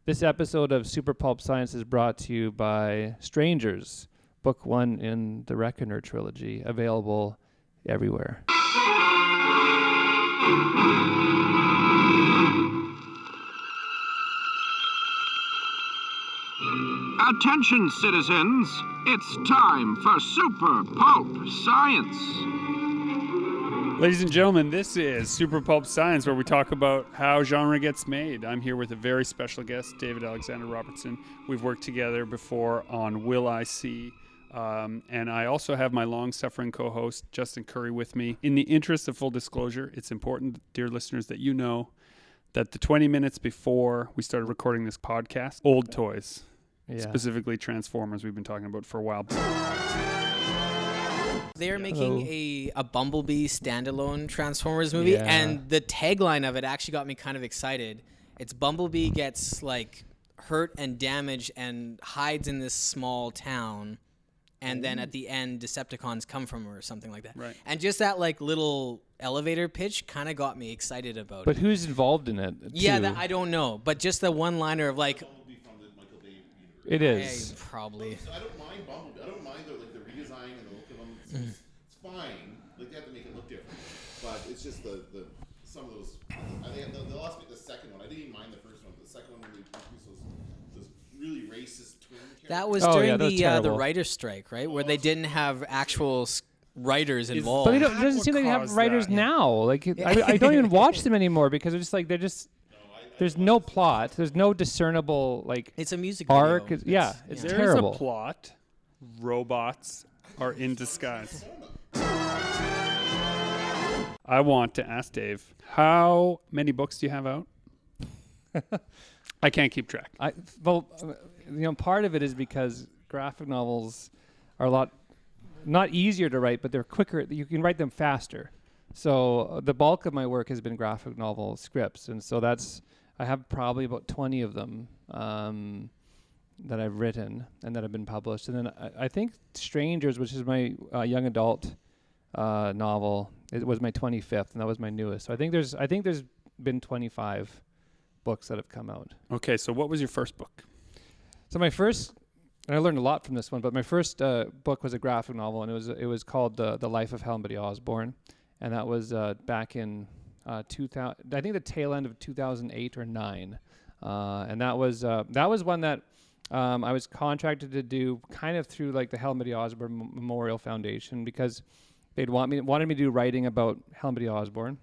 This episode of Super Pulp Science is brought to you by Strangers, book 1 in the Reckoner trilogy, available everywhere. Attention, citizens. It's time for Super Pulp Science. Ladies and gentlemen, this is Super Pulp Science, where we talk about how genre gets made. I'm here with a very special guest, David Alexander Robertson. We've worked together before on Will I See? And I also have my long-suffering co-host, Justin Curry, with me. In the interest of full disclosure, it's important, dear listeners, that you know that the 20 minutes before we started recording this podcast, old toys, specifically Transformers, we've been talking about for a while. They're making a Bumblebee standalone Transformers movie, and the tagline of it actually got me kind of excited. It's Bumblebee gets like hurt and damaged and hides in this small town, and then at the end Decepticons come from her or something like that. Right. And just that like little elevator pitch kind of got me excited about it. But who's involved in it? Yeah, I don't know. But just the one-liner of like... It is. Probably. So I don't mind Bumblebee. I don't mind the redesign and the look of them. It's fine. Like they have to make it look different, but it's just the some of those. I think the last bit, the second one. I didn't even mind the first one. The second one, when they introduced those really racist twin characters. That was during the writer's strike, right? Where they didn't have actual writers involved. But it doesn't seem like they have writers now. Like I don't even watch them anymore because they're just. There's no plot. There's no discernible It's a music arc. video. It's There terrible. is a plot. Robots are in disguise. I want to ask Dave, how many books do you have out? I can't keep track. Part of it is because graphic novels are a lot not easier to write, but they're quicker. You can write them faster. So the bulk of my work has been graphic novel scripts, and so I have probably about 20 of them that I've written and that have been published. And then I think Strangers, which is my young adult novel, it was my 25th, and that was my newest. So I think there's been 25 books that have come out. Okay, so what was your first book? So my first, and I learned a lot from this one, but my first book was a graphic novel, and it was called The Life of Hamel Osborne, and that was back in 2000, I think the tail end of 2008 or 9, and that was one that I was contracted to do kind of through like the Hamel Osborne Memorial Foundation, because they'd wanted me to do writing about Hamel Osborne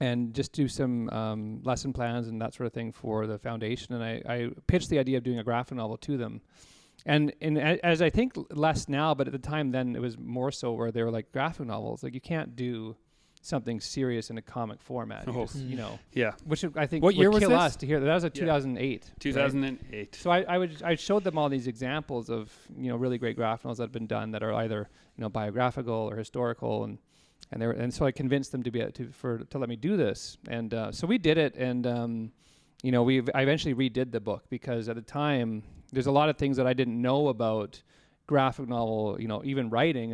and just do some lesson plans and that sort of thing for the foundation. And I pitched the idea of doing a graphic novel to them. And as I think less now, but at the time then it was more so, where they were like, graphic novels, like you can't do something serious in a comic format. Yeah. Which I think what year would was kill this? us to hear that. That was a 2008. 2008. Right? So I showed them all these examples of really great graphic novels that have been done that are either biographical or historical, and so I convinced them to let me do this, and so we did it, and I eventually redid the book, because at the time there's a lot of things that I didn't know about graphic novel, even writing,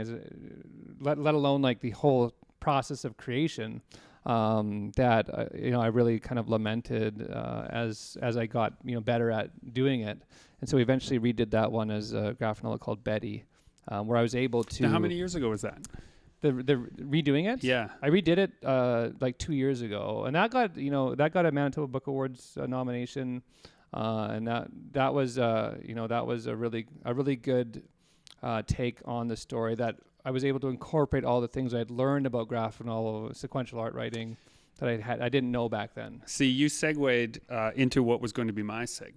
let alone like the whole process of creation, that I really kind of lamented as I got better at doing it, and so we eventually redid that one as a graphic novel called Betty, where I was able to. Now, how many years ago was that? The redoing it? Yeah, I redid it like 2 years ago, and that got a Manitoba Book Awards nomination, and that was a really good take on the story, that I was able to incorporate all the things I'd learned about graphic novel, sequential art writing, that I didn't know back then. See, you segued into what was going to be my segue.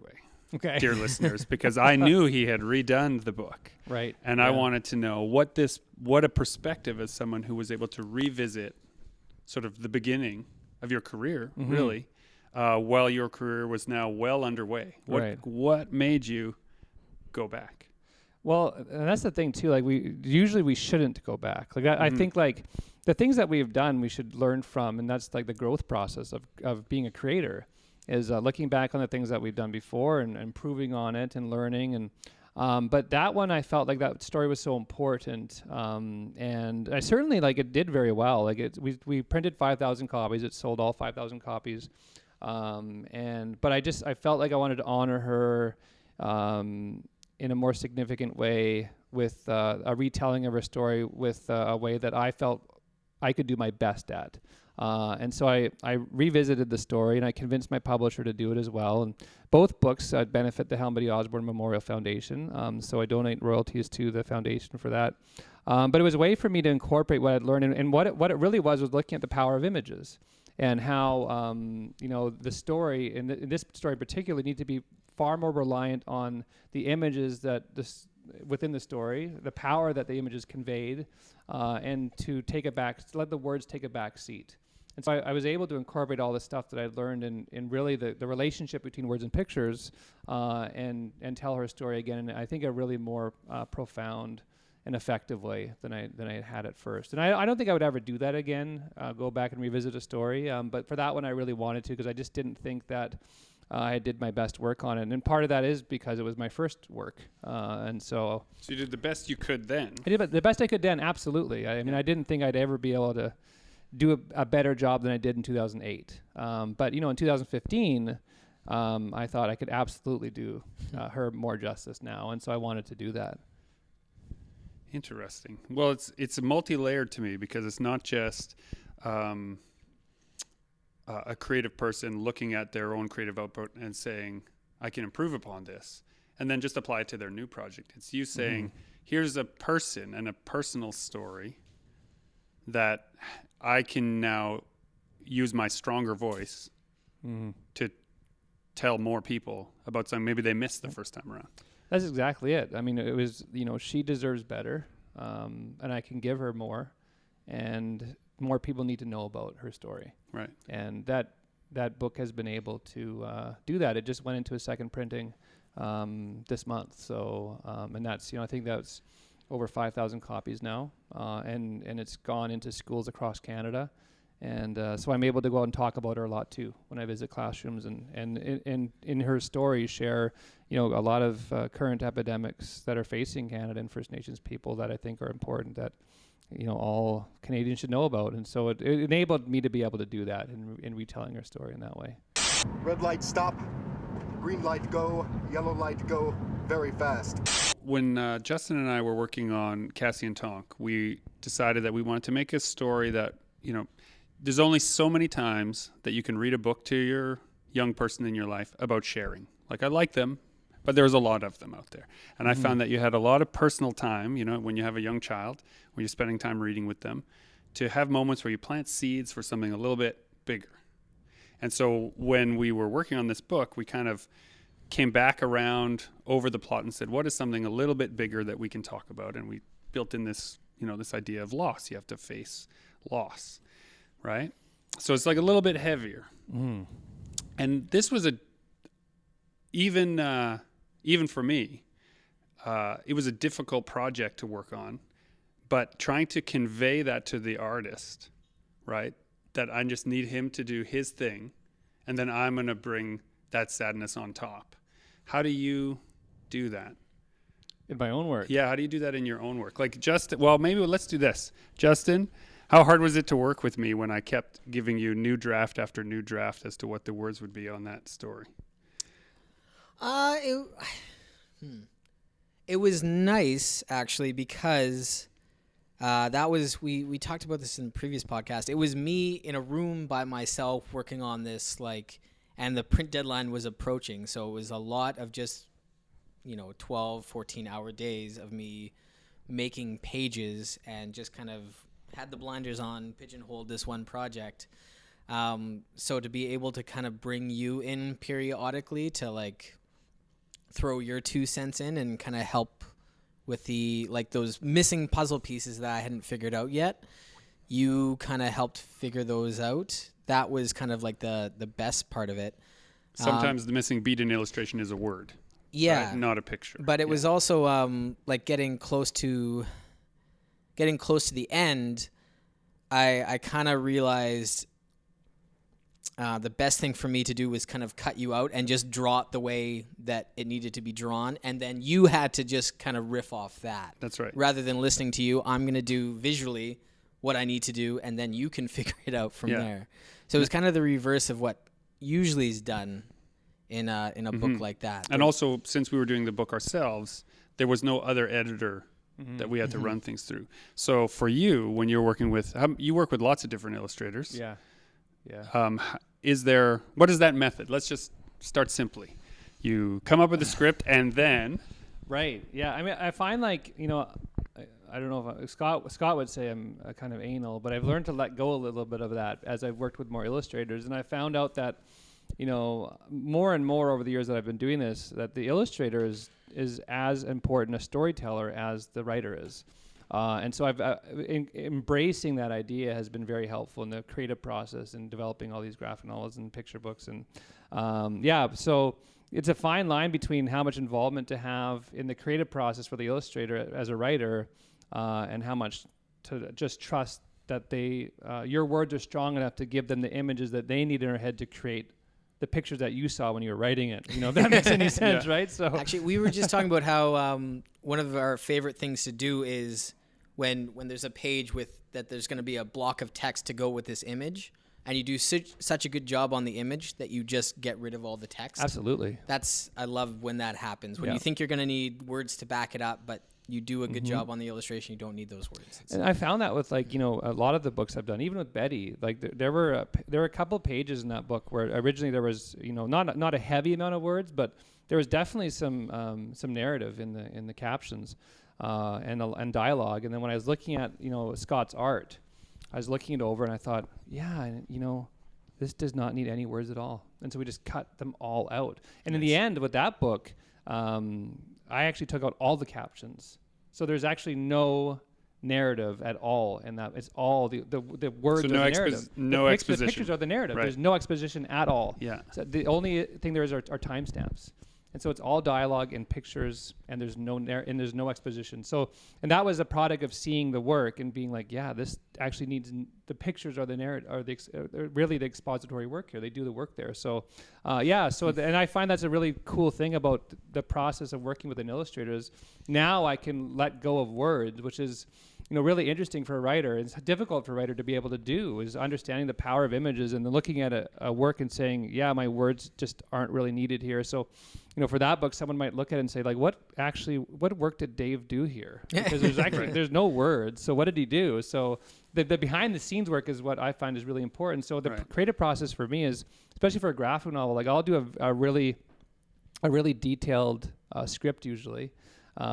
Okay. Dear listeners, because I knew he had redone the book. Right. And I wanted to know what a perspective as someone who was able to revisit sort of the beginning of your career, really, while your career was now well underway. What made you go back? Well, and that's the thing too, like we shouldn't go back. Like I think like the things that we've done, we should learn from, and that's like the growth process of being a creator, is looking back on the things that we've done before and improving on it and learning. And but that one, I felt like that story was so important, and I certainly it did very well. Like we printed 5,000 copies. It sold all 5,000 copies. But I felt like I wanted to honor her in a more significant way with a retelling of her story with a way that I felt I could do my best at. And so I revisited the story, and I convinced my publisher to do it as well. And both books benefit the Hamel Osborne Memorial Foundation, so I donate royalties to the foundation for that. But it was a way for me to incorporate what I'd learned, and what it really was looking at the power of images and how the story, in this story in particular, need to be far more reliant on the images that within the story, the power that the images conveyed, and to let the words take a back seat. And so I was able to incorporate all the stuff that I'd learned in really the relationship between words and pictures, and tell her story again. And I think a really more profound and effective way than I had at first. And I don't think I would ever do that again, go back and revisit a story. But for that one, I really wanted to, because I just didn't think that I did my best work on it. And part of that is because it was my first work. And so you did the best you could then. I did the best I could then, absolutely. I mean, I didn't think I'd ever be able to do a better job than I did in 2008. But, in 2015, I thought I could absolutely do her more justice now. And so I wanted to do that. Interesting. Well, it's multi-layered to me, because it's not just a creative person looking at their own creative output and saying, I can improve upon this, and then just apply it to their new project. It's you saying, here's a person and a personal story that I can now use my stronger voice to tell more people about something maybe they missed the first time around. That's exactly it. I mean, it was, she deserves better, and I can give her more, and more people need to know about her story. Right. And that book has been able to do that. It just went into a second printing this month. So, and that's, I think that's over 5,000 copies now, and it's gone into schools across Canada. And so I'm able to go out and talk about her a lot too when I visit classrooms, and in her story share, a lot of current epidemics that are facing Canada and First Nations people that I think are important, that all Canadians should know about. And so it enabled me to be able to do that in retelling her story in that way. Red light stop, green light go, yellow light go, very fast. When Justin and I were working on Cassie and Tonk, we decided that we wanted to make a story that, there's only so many times that you can read a book to your young person in your life about sharing. Like, I like them, but there's a lot of them out there. And I found that you had a lot of personal time, when you have a young child, when you're spending time reading with them, to have moments where you plant seeds for something a little bit bigger. And so when we were working on this book, we kind of came back around over the plot and said, what is something a little bit bigger that we can talk about? And we built in this, this idea of loss. You have to face loss, right? So it's like a little bit heavier. And this was even for me, it was a difficult project to work on, but trying to convey that to the artist, right? That I just need him to do his thing, and then I'm going to bring that sadness on top. How do you do that? In my own work? Yeah, how do you do that in your own work? Like, maybe let's do this. Justin, how hard was it to work with me when I kept giving you new draft after new draft as to what the words would be on that story? It was nice, actually, because that was, we talked about this in the previous podcast. It was me in a room by myself working on this, and the print deadline was approaching. So it was a lot of just, 12, 14-hour days of me making pages, and just kind of had the blinders on, pigeonholed this one project. So to be able to kind of bring you in periodically to throw your 2 cents in and kind of help with the those missing puzzle pieces that I hadn't figured out yet, you kind of helped figure those out. That was kind of the best part of it. Sometimes the missing beat in illustration is a word. Yeah, right? Not a picture. But it was also getting close to the end. I kind of realized the best thing for me to do was kind of cut you out and just draw it the way that it needed to be drawn. And then you had to just kind of riff off that. That's right. Rather than listening to you, I'm going to do visually what I need to do, and then you can figure it out from there. So it was kind of the reverse of what usually is done in a book like that. And also, since we were doing the book ourselves, there was no other editor that we had to run things through. So for you, when you're working with, you work with lots of different illustrators. Yeah. What is that method? Let's just start simply. You come up with a script and then... Right. Yeah. I mean, I find like, you know, I don't know if Scott would say I'm kind of anal, but I've learned to let go a little bit of that as I've worked with more illustrators. And I found out that, you know, more and more over the years that I've been doing this, that the illustrator is as important a storyteller as the writer is. And so embracing that idea has been very helpful in the creative process and developing all these graphic novels and picture books. And so it's a fine line between how much involvement to have in the creative process for the illustrator as a writer, and how much to just trust that your words are strong enough to give them the images that they need in their head to create the pictures that you saw when you were writing it. You know, if that makes any sense, right? So actually, we were just talking about how one of our favorite things to do is when there's a page that there's going to be a block of text to go with this image, and you do such a good job on the image that you just get rid of all the text. Absolutely. I love when that happens. When you think you're going to need words to back it up, but you do a good job on the illustration, you don't need those words. And I found that with, like, you know, a lot of the books I've done, even with Betty, like there were a couple pages in that book where originally there was, you know, not a heavy amount of words, but there was definitely some narrative in the captions, and dialogue. And then when I was looking at, you know, Scott's art, I was looking it over and I thought, yeah, you know, this does not need any words at all. And so we just cut them all out. And in the end, with that book, I actually took out all the captions. So there's actually no narrative at all in that. It's all the words so are the narrative. No exposition. The pictures are the narrative. Right. There's no exposition at all. Yeah. So the only thing there is are timestamps. And so it's all dialogue and pictures, and there's no exposition. So, and that was a product of seeing the work and being like, yeah, this actually needs the pictures are the narrative, are really the expository work here. They do the work there. So, and I find that's a really cool thing about the process of working with an illustrator is now I can let go of words, which is, you know, really interesting for a writer. It's difficult for a writer to be able to do is understanding the power of images and then looking at a work and saying, yeah, my words just aren't really needed here. So, you know, for that book, someone might look at it and say, like, what work did Dave do here? Because there's actually, there's no words. So what did he do? So the behind the scenes work is what I find is really important. So the creative process for me is, especially for a graphic novel, like I'll do a really detailed script usually,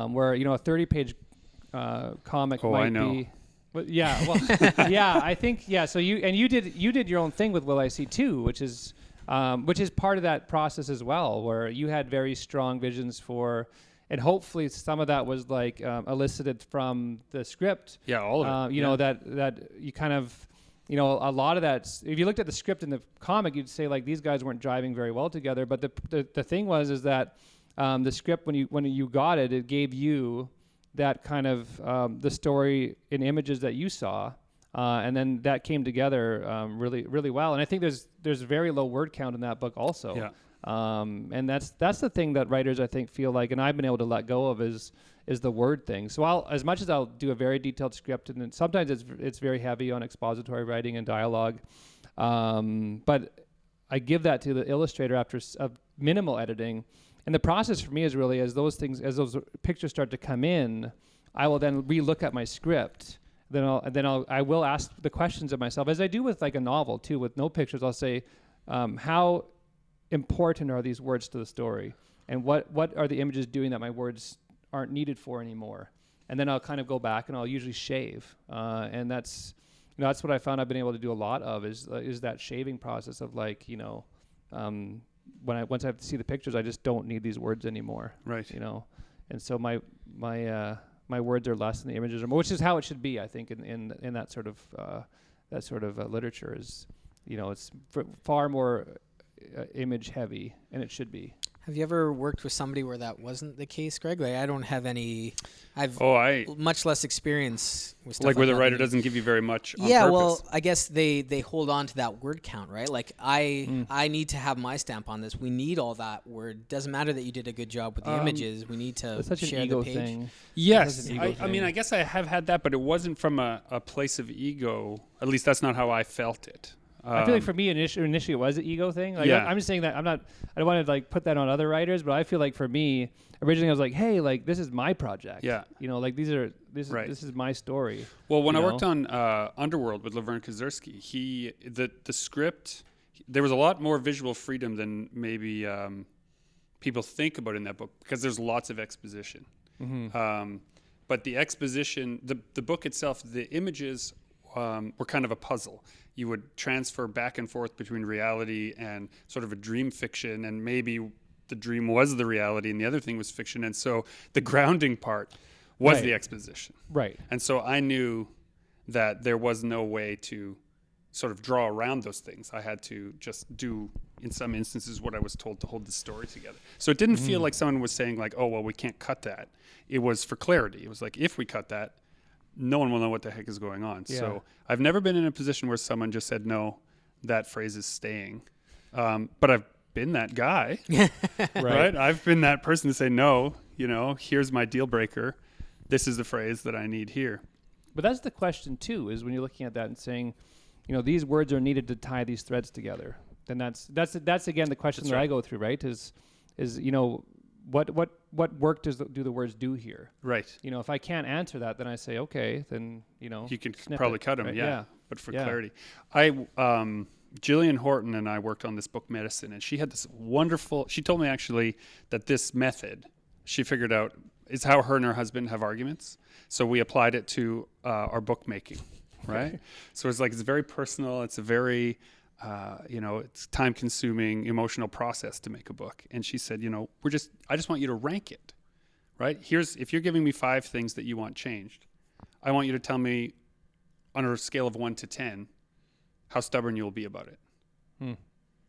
where, you know, a 30-page comic might be. Well, yeah, well, yeah, I think, yeah. So you did your own thing with Will I See too, which is part of that process as well, where you had very strong visions for, and hopefully some of that was like elicited from the script. Yeah, all of it. You know, that you kind of, you know, a lot of that. If you looked at the script in the comic, you'd say like these guys weren't driving very well together. But the thing is that the script when you got it, it gave you that kind of the story in images that you saw, and then that came together really, really well. And I think there's very low word count in that book also. Yeah. And that's the thing that writers I think feel like, and I've been able to let go of is the word thing. So as much as I'll do a very detailed script, and then sometimes it's very heavy on expository writing and dialogue, but I give that to the illustrator after minimal editing. And the process for me is really as those pictures start to come in, I will then relook at my script. I will ask the questions of myself, as I do with like a novel too. With no pictures, I'll say, how important are these words to the story, and what are the images doing that my words aren't needed for anymore? And then I'll kind of go back and I'll usually shave, and that's what I found I've been able to do a lot of is that shaving process of like, you know. Once I have to see the pictures, I just don't need these words anymore. Right. You know, and so my words are less than the images are more, which is how it should be, I think, in that sort of literature is, you know, it's far more image heavy, and it should be. Have you ever worked with somebody where that wasn't the case, Greg? Like, I don't have any. I've much less experience with stuff like where the writer doesn't give you very much on purpose. Well, I guess they hold on to that word count, right? Like I need to have my stamp on this. We need all that word. Doesn't matter that you did a good job with the images. We need to share the page. Thing. Yes, I mean, I guess I have had that, but it wasn't from a place of ego. At least that's not how I felt it. I feel like for me initially it was an ego thing. Like Yeah. I'm just saying that I don't want to like put that on other writers, but I feel like for me originally I was like, hey, like this is my project. Yeah. You know, like this is my story. Well, when I you worked know? on Underworld with Laverne Kaczynski, the script, there was a lot more visual freedom than maybe people think about in that book, because there's lots of exposition. But the exposition, the book itself, the images were kind of a puzzle. You would transfer back and forth between reality and sort of a dream fiction, and maybe the dream was the reality and the other thing was fiction. And so the grounding part was the exposition. Right. And so I knew that there was no way to sort of draw around those things. I had to just do, in some instances, what I was told to hold the story together. So it didn't feel like someone was saying like, oh, well, we can't cut that. It was for clarity. It was like, if we cut that, no one will know what the heck is going on. Yeah. So I've never been in a position where someone just said, no, that phrase is staying. But I've been that guy, right? I've been that person to say, no, here's my deal breaker. This is the phrase that I need here. But that's the question too, is when you're looking at that and saying, these words are needed to tie these threads together. Then that's again the question that I go through, right? Is what work do the words do here? Right. If I can't answer that, then I say, okay, then You can snip probably it, cut them, right? yeah. But for Yeah. clarity, Jillian Horton and I worked on this book, Medicine, and she had this wonderful. She told me actually that this method she figured out is how her and her husband have arguments. So we applied it to our bookmaking, right? So it's very personal. It's a very it's time-consuming, emotional process to make a book. And she said, I just want you to rank it, right? If you're giving me 5 things that you want changed, I want you to tell me on a scale of 1 to 10 how stubborn you'll be about it,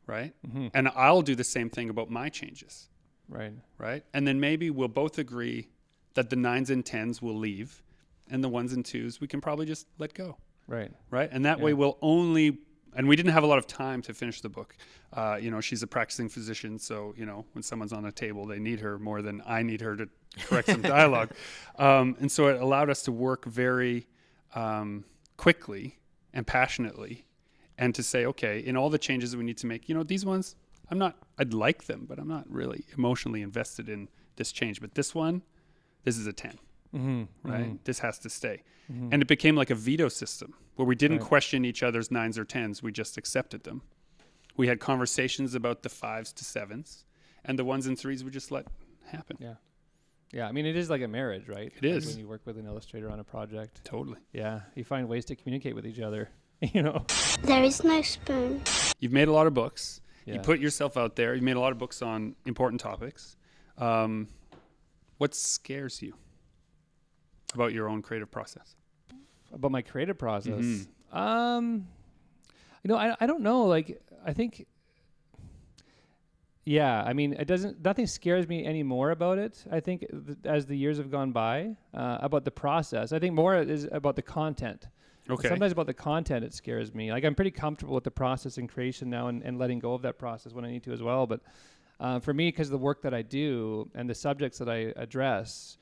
right? Mm-hmm. And I'll do the same thing about my changes, right? And then maybe we'll both agree that the 9s and 10s will leave, and the 1s and 2s we can probably just let go, right? And that way we'll only. And we didn't have a lot of time to finish the book. She's a practicing physician, so when someone's on a table, they need her more than I need her to correct some dialogue. And so it allowed us to work very quickly and passionately, and to say, okay, in all the changes that we need to make, these ones, I'd like them, but I'm not really emotionally invested in this change. But this one, this is a 10, right? This has to stay. And it became like a veto system where we didn't question each other's 9s or 10s. We just accepted them. We had conversations about the 5s to 7s, and the 1s and 3s we just let happen. Yeah. Yeah, I mean, it is like a marriage, right? It is. When you work with an illustrator on a project. Totally. Yeah, you find ways to communicate with each other, There is no spoon. You've made a lot of books. Yeah. You put yourself out there. You've made a lot of books on important topics. What scares you about your own creative process? About my creative process? Mm-hmm. I don't know. Like, I think... Yeah, I mean, nothing scares me anymore about it. I think as the years have gone by, about the process. I think more is about the content. Okay. Sometimes about the content it scares me. Like, I'm pretty comfortable with the process and creation now, and letting go of that process when I need to as well. But for me, because of the work that I do and the subjects that I address,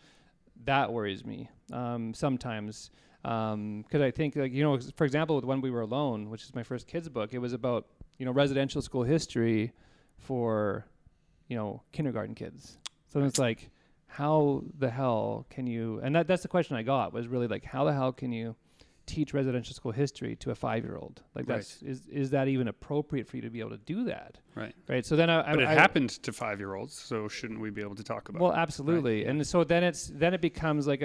that worries me sometimes. Because I think, for example, with When We Were Alone, which is my first kids book, it was about, residential school history for, kindergarten kids. So it's like, how the hell can you, and that's the question I got, was really like, how the hell can you teach residential school history to a 5-year-old? Like, is that even appropriate for you to be able to do that? Right. So then But it happened to 5-year-olds, so shouldn't we be able to talk about it? Well, absolutely. Right? And so then it becomes like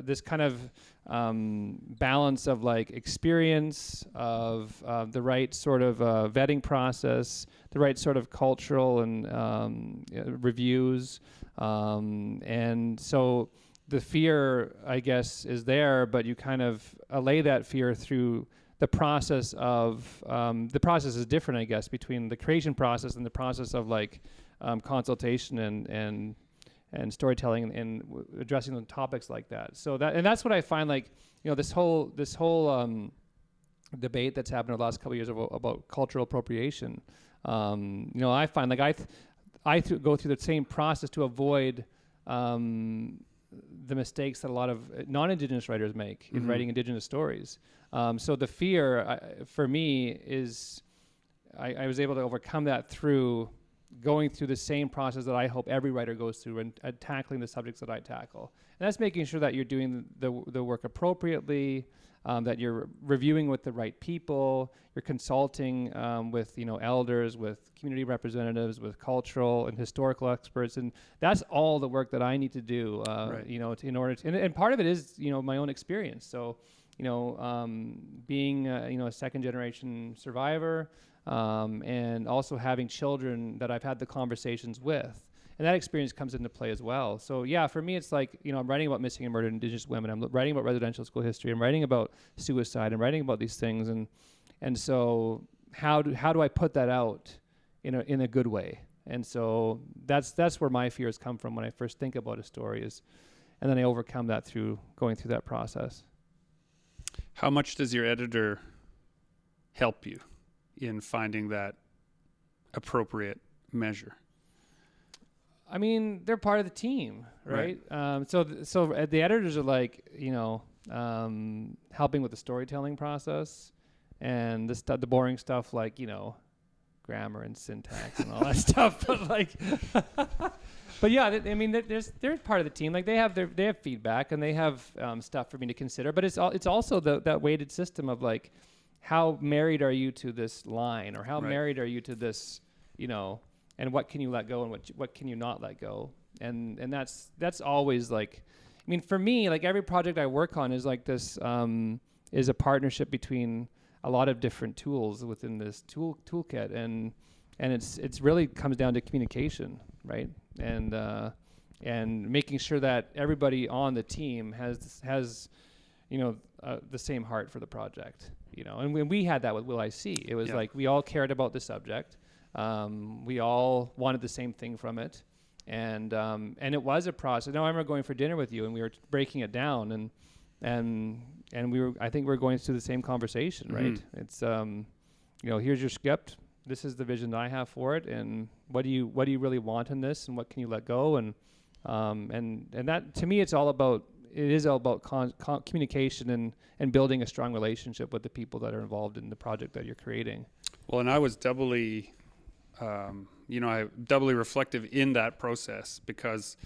this kind of balance of like experience, of the right sort of vetting process, the right sort of cultural and reviews, and so the fear, I guess, is there, but you kind of allay that fear through the process of, the process is different, I guess, between the creation process and the process of like consultation and storytelling and addressing the topics like that. So that's what I find, like, this whole debate that's happened over the last couple of years about cultural appropriation. I find like I go through the same process to avoid the mistakes that a lot of non-Indigenous writers make in writing Indigenous stories. So the fear for me is I was able to overcome that through going through the same process that I hope every writer goes through and tackling the subjects that I tackle. And that's making sure that you're doing the work appropriately, that you're reviewing with the right people, you're consulting with elders, with community representatives, with cultural and historical experts, and that's all the work that I need to do. In order to, and part of it is my own experience. So being a second generation survivor, and also having children that I've had the conversations with. And that experience comes into play as well. So yeah, for me, it's like, I'm writing about missing and murdered Indigenous women. I'm writing about residential school history. I'm writing about suicide. I'm writing about these things. And so how do I put that out in a good way? And so that's where my fears come from when I first think about a story and then I overcome that through going through that process. How much does your editor help you in finding that appropriate measure? I mean, they're part of the team, right? So the editors are like, helping with the storytelling process and the boring stuff like, grammar and syntax and all that stuff. But yeah, they're part of the team. Like they have feedback and they have stuff for me to consider. But it's also that weighted system of like, how married are you to this line, or how married are you to this, and what can you let go and what can you not let go? And that's always like, for me, like every project I work on is like this, is a partnership between a lot of different tools within this toolkit, and it's really comes down to communication, right? And making sure that everybody on the team has the same heart for the project, and when we had that with Will I See, it was like we all cared about the subject. We all wanted the same thing from it, and it was a process. Now I remember going for dinner with you, and we were breaking it down, and I think we were going through the same conversation, right? It's here's your script. This is the vision that I have for it, and what do you really want in this, and what can you let go, and that to me it is all about communication and building a strong relationship with the people that are involved in the project that you're creating. Well, and I was doubly reflective in that process because,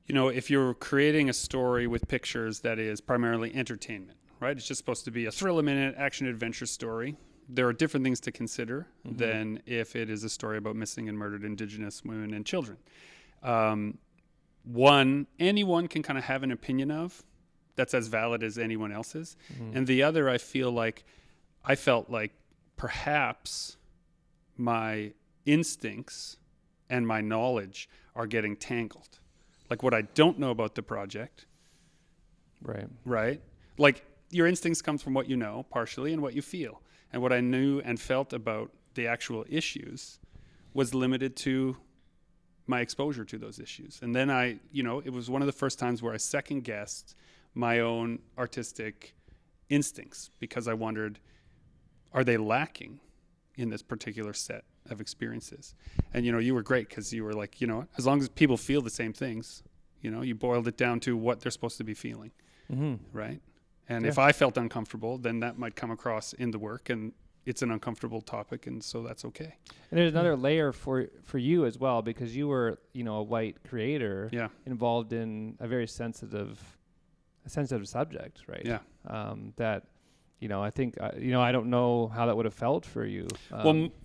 if you're creating a story with pictures that is primarily entertainment, right? It's just supposed to be a thrill-a-minute action-adventure story. There are different things to consider than if it is a story about missing and murdered Indigenous women and children. One, anyone can kind of have an opinion of that's as valid as anyone else's. And the other, I felt like perhaps my instincts and my knowledge are getting tangled. Like what I don't know about the project. Right? Like your instincts come from what you know partially and what you feel. And what I knew and felt about the actual issues was limited to my exposure to those issues. And then it was one of the first times where I second guessed my own artistic instincts because I wondered, are they lacking in this particular set of experiences? And, you were great because you were like, as long as people feel the same things, you boiled it down to what they're supposed to be feeling. Right. And if I felt uncomfortable, then that might come across in the work, and it's an uncomfortable topic, and so that's okay. And there's another layer for you as well, because you were, a white creator involved in a very sensitive subject, right? Yeah. That, I think, I don't know how that would have felt for you.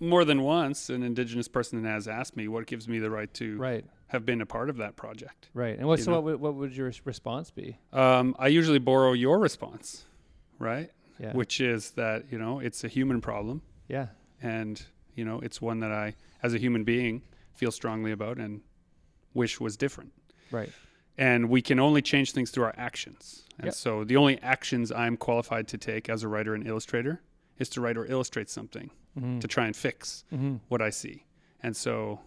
More than once, an Indigenous person has asked me what gives me the right to have been a part of that project. Right. And what would your response be? I usually borrow your response, right? Yeah. Which is that, it's a human problem. Yeah. And, it's one that I, as a human being, feel strongly about and wish was different. Right. And we can only change things through our actions. And so the only actions I'm qualified to take as a writer and illustrator is to write or illustrate something to try and fix what I see. And so...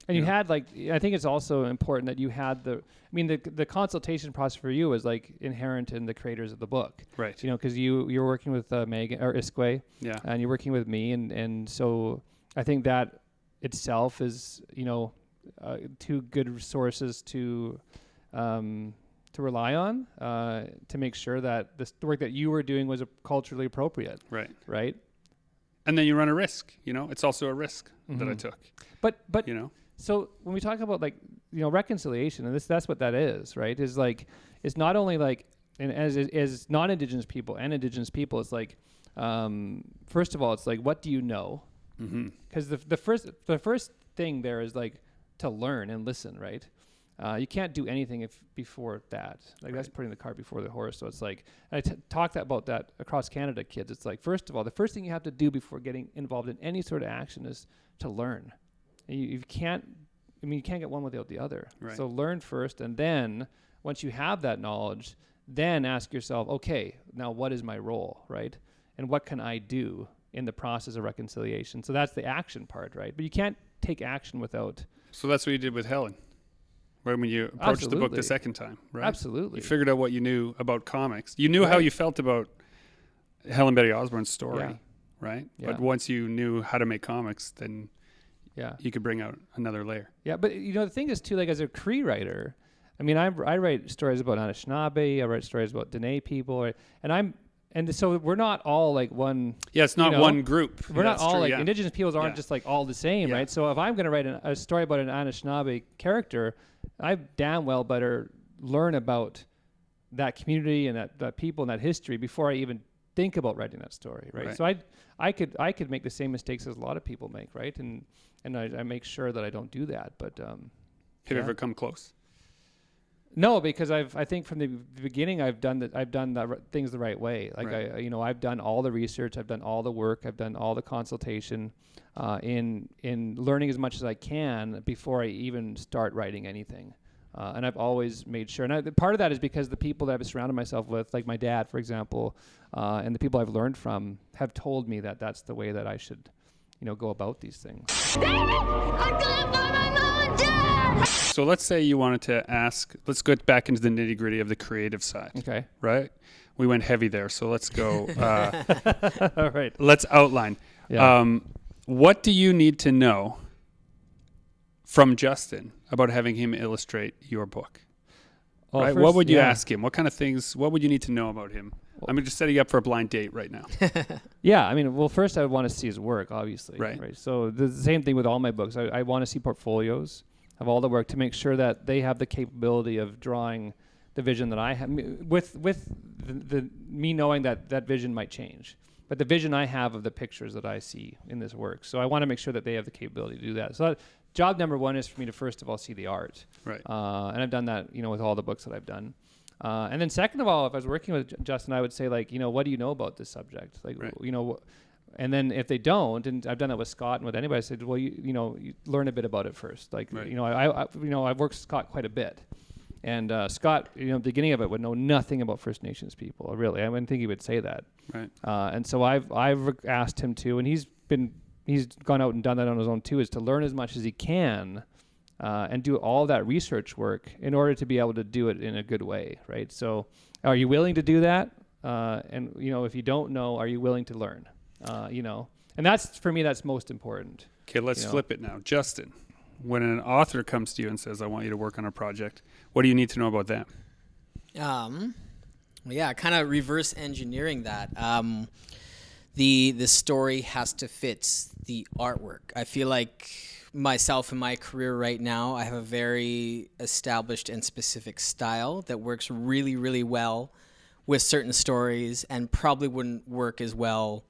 And you had I think it's also important that you had the consultation process for you was like inherent in the creators of the book, right? Because you're working with Megan or Isque, and you're working with me, and so I think that itself is two good sources to to rely on to make sure that the work that you were doing was culturally appropriate. Right. Right. And then you run a risk, it's also a risk that I took, But So when we talk about reconciliation, and that's what that is, right? Is like, it's not only like, and as non-Indigenous people and Indigenous people, it's like, first of all, it's like, what do you know? Because the first thing there is like to learn and listen, right? You can't do anything before that. Like that's putting the cart before the horse. So it's like, and I talk about that across Canada, kids. It's like, first of all, the first thing you have to do before getting involved in any sort of action is to learn. And you can't get one without the other. Right. So learn first, and then once you have that knowledge, then ask yourself, okay, now what is my role, right? And what can I do in the process of reconciliation? So that's the action part, right? But you can't take action without. So that's what you did with Helen. Right, when you approached the book the second time, right? Absolutely. You figured out what you knew about comics. You knew how you felt about Helen Betty Osborne's story, right? Yeah. But once you knew how to make comics, then you could bring out another layer. Yeah, but the thing is too, like as a Cree writer, I mean, I write stories about Anishinaabe, I write stories about Dene people, and so we're not all like one. Yeah, it's not one group. We're not all Indigenous peoples aren't just like all the same, right? So if I'm going to write a story about an Anishinaabe character, I damn well better learn about that community and that people and that history before I even think about writing that story, right? So I could make the same mistakes as a lot of people make, right? And I make sure that I don't do that. But have you ever come close? No, because I think from the beginning I've done the things the right way. Like I've done all the research, I've done all the work, I've done all the consultation, in learning as much as I can before I even start writing anything. And I've always made sure. And part of that is because the people that I've surrounded myself with, like my dad, for example, and the people I've learned from, have told me that that's the way that I should, go about these things. So let's say you wanted to ask, let's get back into the nitty gritty of the creative side. Okay. Right? We went heavy there. So let's go. All right. Let's outline. Yeah. What do you need to know from Justin about having him illustrate your book? Well, right? First, what would you ask him? What kind of things, what would you need to know about him? I'm just setting you up for a blind date right now. Yeah, I mean, well, first I would want to see his work, obviously. Right. So the same thing with all my books. I want to see portfolios of all the work to make sure that they have the capability of drawing the vision that I have, with the me knowing that vision might change. But the vision I have of the pictures that I see in this work. So I want to make sure that they have the capability to do that. So job number one is for me to first of all see the art. Right. And I've done that, with all the books that I've done. And then second of all, if I was working with Justin, I would say what do you know about this subject? Like, and then if they don't, and I've done that with Scott and with anybody, I said, well, you learn a bit about it first. Like, I've worked with Scott quite a bit. And Scott, the beginning of it would know nothing about First Nations people, really. I wouldn't think he would say that. Right. And so I've asked him to, and he's gone out and done that on his own too, is to learn as much as he can and do all that research work in order to be able to do it in a good way, right? So are you willing to do that? And, if you don't know, are you willing to learn? And that's, for me, that's most important. Okay, let's flip it now. Justin, when an author comes to you and says, I want you to work on a project, what do you need to know about them? Kind of reverse engineering that. The story has to fit the artwork. I feel like myself in my career right now, I have a very established and specific style that works really, really well with certain stories and probably wouldn't work as well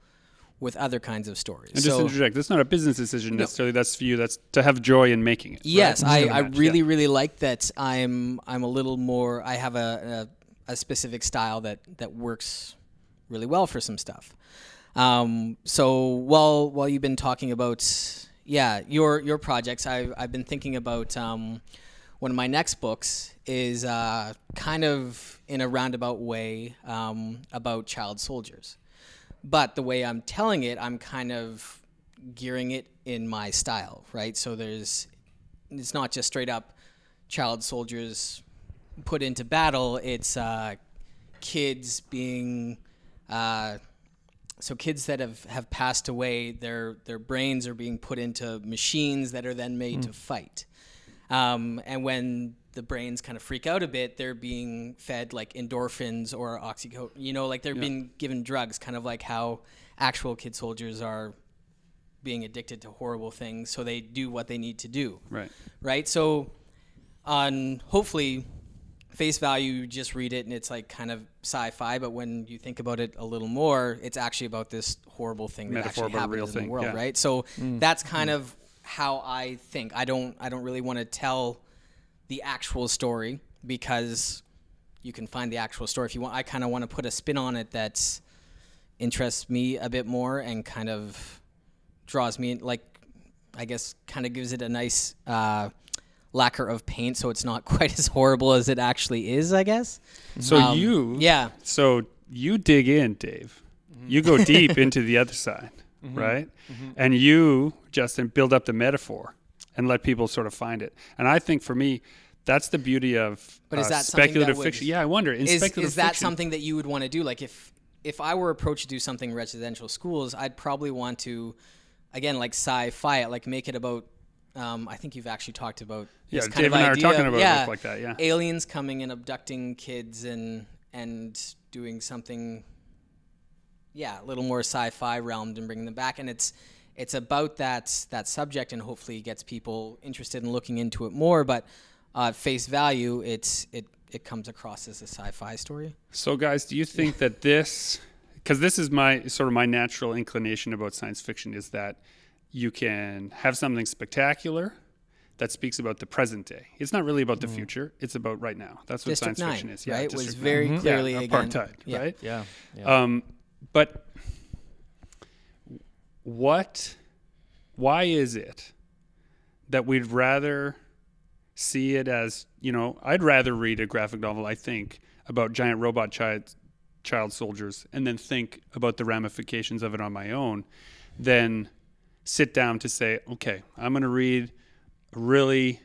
with other kinds of stories. And just interject, that's not a business decision necessarily. That's for you. That's to have joy in making it. Yes, right? I really, really like that. I'm a little more. I have a specific style that works really well for some stuff. So while you've been talking about your projects, I've been thinking about one of my next books is kind of in a roundabout way about child soldiers. But the way I'm telling it, I'm kind of gearing it in my style, right? So it's not just straight up child soldiers put into battle. It's kids being kids that have passed away. Their brains are being put into machines that are then made to fight. And when the brains kind of freak out a bit, they're being fed like endorphins or oxycodone, like they're being given drugs, kind of like how actual kid soldiers are being addicted to horrible things. So they do what they need to do. Right. So on hopefully face value, you just read it and it's like kind of sci-fi, but when you think about it a little more, it's actually about this horrible thing that actually happens in the world, right? So that's kind of how I think. I don't really want to tell the actual story, because you can find the actual story if you want. I kind of want to put a spin on it that interests me a bit more and kind of draws me in, like, I guess kind of gives it a nice lacquer of paint, so it's not quite as horrible as it actually is, I guess. So so you dig in, Dave. You go deep into the other side, right? And you, Justin, build up the metaphor and let people sort of find it. And I think for me, that's the beauty of speculative fiction. Yeah, I wonder. Is that something that you would want to do? Like if I were approached to do something in residential schools, I'd probably want to, again, like sci-fi it, like make it about, I think you've actually talked about this kind Dave of and I idea are talking of, about a book like that, aliens coming and abducting kids and doing something, a little more sci-fi realmed and bringing them back. And it's about that subject, and hopefully gets people interested in looking into it more. But face value, it comes across as a sci-fi story. So guys, do you think that this, because this is my natural inclination about science fiction, is that you can have something spectacular that speaks about the present day. It's not really about the future. It's about right now. That's what District science 9, fiction is. Right? District was 9. very clearly apartheid, again. Right? Yeah. But why is it that we'd rather see it as, I'd rather read a graphic novel, I think, about giant robot child soldiers and then think about the ramifications of it on my own than sit down to say, okay, I'm going to read a really,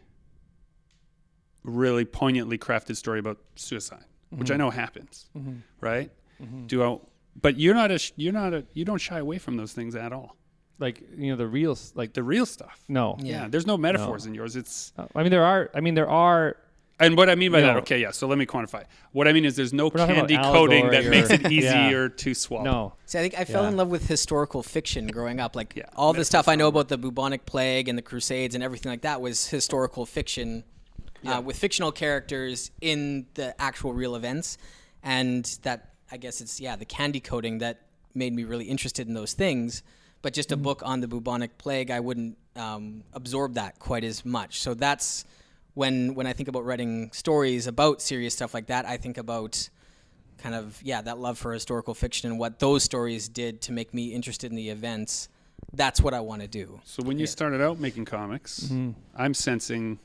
really poignantly crafted story about suicide, which I know happens, right? But you don't shy away from those things at all. Like, the real stuff. No. Yeah. There's no metaphors in yours. It's. There are. And what I mean by that, okay, yeah. So let me quantify. What I mean is, there's no candy coating that makes it easier to swallow. No. See, I think I fell in love with historical fiction growing up. Like all the stuff I know about the bubonic plague and the Crusades and everything like that was historical fiction, with fictional characters in the actual real events, and that, I guess it's the candy coating that made me really interested in those things. But just a book on the bubonic plague, I wouldn't absorb that quite as much. So that's when I think about writing stories about serious stuff like that, I think about kind of, that love for historical fiction and what those stories did to make me interested in the events. That's what I want to do. So when you started out making comics, I'm sensing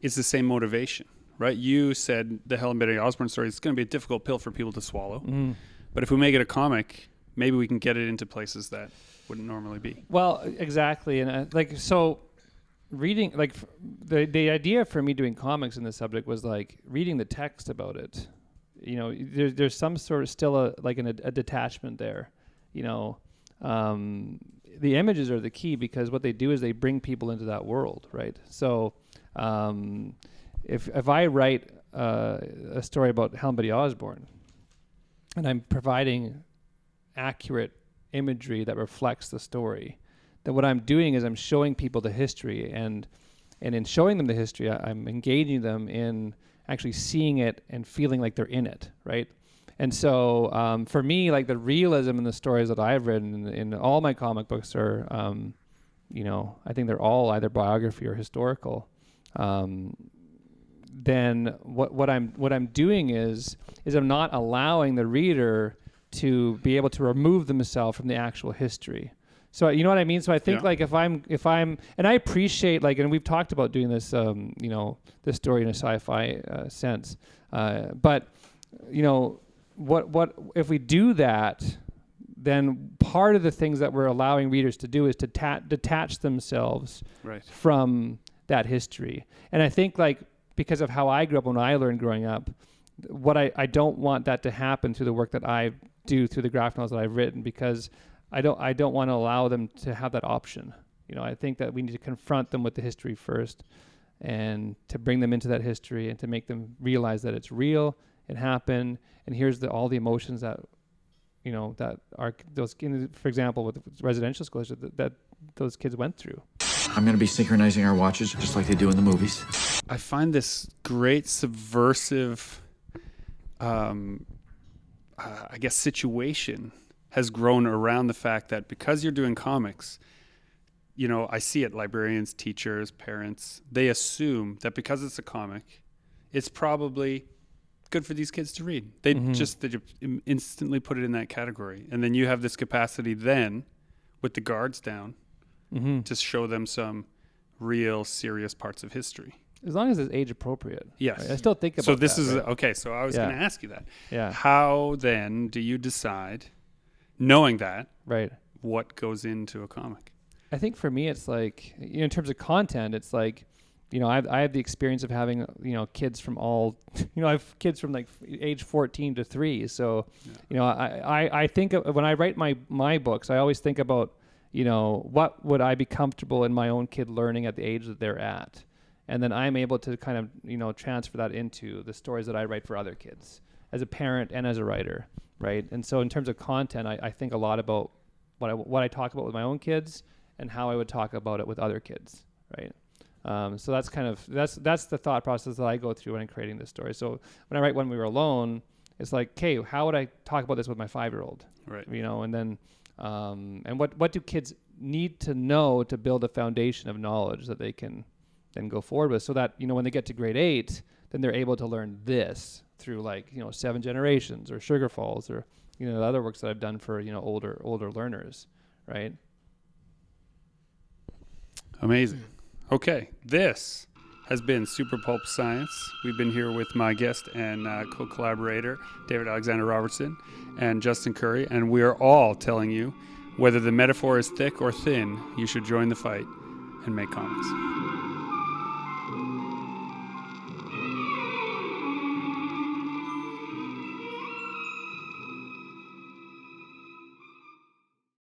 it's the same motivation, right? You said the Helen Betty Osborne story is going to be a difficult pill for people to swallow. But if we make it a comic, maybe we can get it into places that wouldn't normally be. Well, exactly. And reading, like, the idea for me doing comics in this subject was like reading the text about it. There's some sort of still a detachment there. The images are the key, because what they do is they bring people into that world, right? So if I write a story about Helen Betty Osborne and I'm providing accurate imagery that reflects the story, then what I'm doing is I'm showing people the history, and in showing them the history, I'm engaging them in actually seeing it and feeling like they're in it, right? And so for me, like, the realism in the stories that I've written in all my comic books are, I think they're all either biography or historical. Then what I'm doing is I'm not allowing the reader to be able to remove themselves from the actual history. So you know what I mean? So I think like if I'm, and I appreciate, like, and we've talked about doing this, this story in a sci-fi sense. But what if we do that, then part of the things that we're allowing readers to do is to detach themselves from that history. And I think, like, because of how I grew up, when I learned growing up, what I don't want that to happen through the work that I do, through the graphic novels that I've written, because I don't want to allow them to have that option. I think that we need to confront them with the history first, and to bring them into that history and to make them realize that it's real, it happened, and here's all the emotions that, that are those, for example, with residential schools that those kids went through. I'm going to be synchronizing our watches just like they do in the movies. I find this great subversive, situation has grown around the fact that because you're doing comics, I see it, librarians, teachers, parents, they assume that because it's a comic, it's probably good for these kids to read. They instantly put it in that category. And then you have this capacity then, with the guards down, to show them some real serious parts of history. As long as it's age appropriate. Yes. Right? I still think about so this that, is right? Okay, so I was going to ask you that. Yeah. How then do you decide, knowing that, right, what goes into a comic? I think for me it's like, in terms of content, it's like, I have the experience of having, kids from all, I have kids from like age 14 to 3. So, I think when I write my books, I always think about, what would I be comfortable in my own kid learning at the age that they're at? And then I'm able to kind of, transfer that into the stories that I write for other kids as a parent and as a writer, right? And so in terms of content, I think a lot about what I talk about with my own kids and how I would talk about it with other kids, right? So that's that's the thought process that I go through when I'm creating this story. So when I write When We Were Alone, it's like, okay, how would I talk about this with my 5-year-old? Right. And then, and what do kids need to know to build a foundation of knowledge that they can then go forward with, so that, when they get to grade 8, then they're able to learn this through 7 Generations or Sugar Falls or, the other works that I've done for, older learners, right? Amazing. Okay, this has been Super Pulp Science. We've been here with my guest and co-collaborator, David Alexander Robertson and Justin Curry, and we are all telling you, whether the metaphor is thick or thin, you should join the fight and make comics.